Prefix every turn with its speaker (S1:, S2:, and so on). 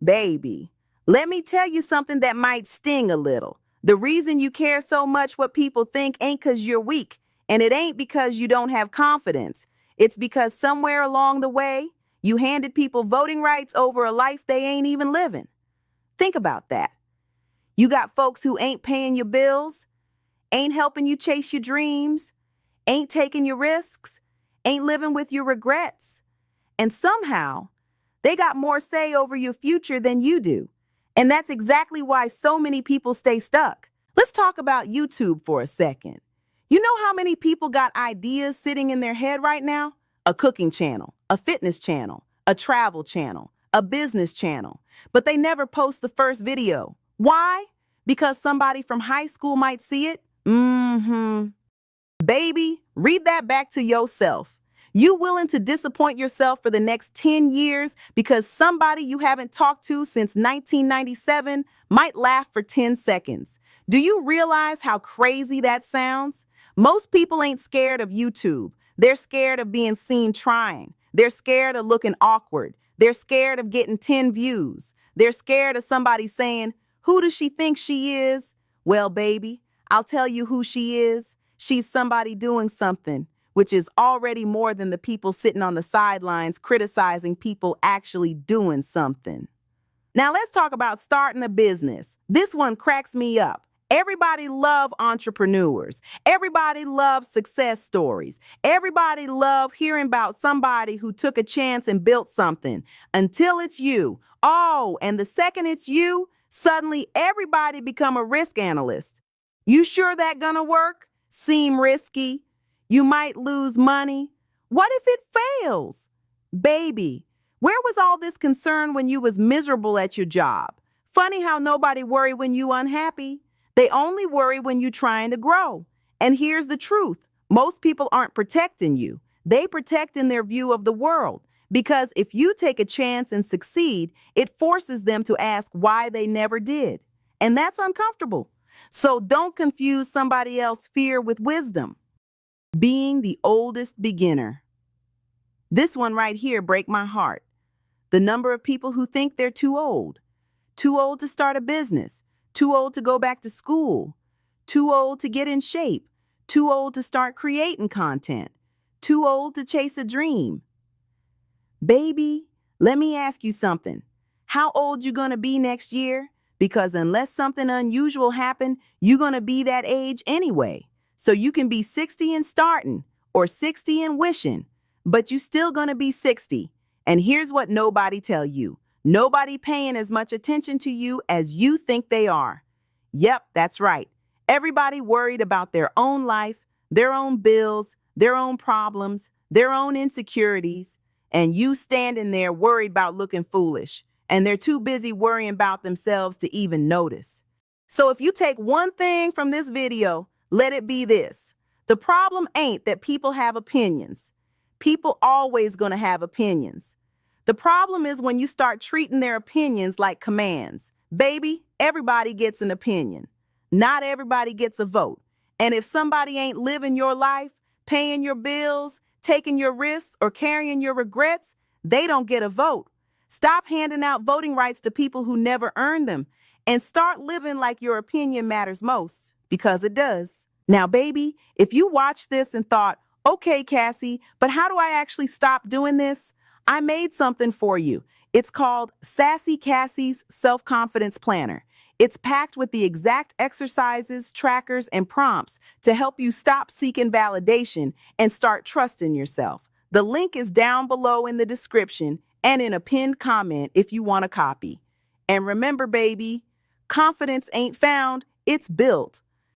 S1: Baby, let me tell you something that might sting a little. The reason you care so much what people think ain't because you're weak, and it ain't because you don't have confidence. It's because somewhere along the way, you handed people voting rights over a life they ain't even living. Think about that. You got folks who ain't paying your bills, ain't helping you chase your dreams, ain't taking your risks, ain't living with your regrets. And somehow, they got more say over your future than you do. And that's exactly why so many people stay stuck. Let's talk about YouTube for a second. You know how many people got ideas sitting in their head right now? A cooking channel, a fitness channel, a travel channel, a business channel. But they never post the first video. Why? Because somebody from high school might see it? Baby, read that back to yourself. You willing to disappoint yourself for the next 10 years because somebody you haven't talked to since 1997 might laugh for 10 seconds. Do you realize how crazy that sounds? Most people ain't scared of YouTube. They're scared of being seen trying. They're scared of looking awkward. They're scared of getting 10 views. They're scared of somebody saying, "Who does she think she is?" Well, baby, I'll tell you who she is. She's somebody doing something, which is already more than the people sitting on the sidelines criticizing people actually doing something. Now let's talk about starting a business. This one cracks me up. Everybody loves entrepreneurs. Everybody loves success stories. Everybody loves hearing about somebody who took a chance and built something until it's you. Oh, and the second it's you, suddenly everybody become a risk analyst. You sure that gonna work? Seem risky? You might lose money. What if it fails? Baby, where was all this concern when you was miserable at your job? Funny how nobody worry when you unhappy. They only worry when you trying to grow. And here's the truth. Most people aren't protecting you. They protecting their view of the world. Because if you take a chance and succeed, it forces them to ask why they never did. And that's uncomfortable. So don't confuse somebody else's fear with wisdom. Being the oldest beginner. This one right here break my heart. The number of people who think they're too old to start a business, too old to go back to school, too old to get in shape, too old to start creating content, too old to chase a dream. Baby, let me ask you something. How old you gonna be next year? Because unless something unusual happen, you're gonna be that age anyway. So you can be 60 and starting, or 60 and wishing, but you still gonna be 60. And here's what nobody tell you. Nobody paying as much attention to you as you think they are. Yep, that's right. Everybody worried about their own life, their own bills, their own problems, their own insecurities, and you standing there worried about looking foolish, and they're too busy worrying about themselves to even notice. So if you take one thing from this video, let it be this. The problem ain't that people have opinions. People always gonna have opinions. The problem is when you start treating their opinions like commands. Baby, everybody gets an opinion. Not everybody gets a vote. And if somebody ain't living your life, paying your bills, taking your risks, or carrying your regrets, they don't get a vote. Stop handing out voting rights to people who never earned them and start living like your opinion matters most, because it does. Now, baby, if you watched this and thought, okay, Cassie, but how do I actually stop doing this? I made something for you. It's called Sassy Cassie's Self-Confidence Planner. It's packed with the exact exercises, trackers, and prompts to help you stop seeking validation and start trusting yourself. The link is down below in the description and in a pinned comment if you want a copy. And remember, baby, confidence ain't found, it's built.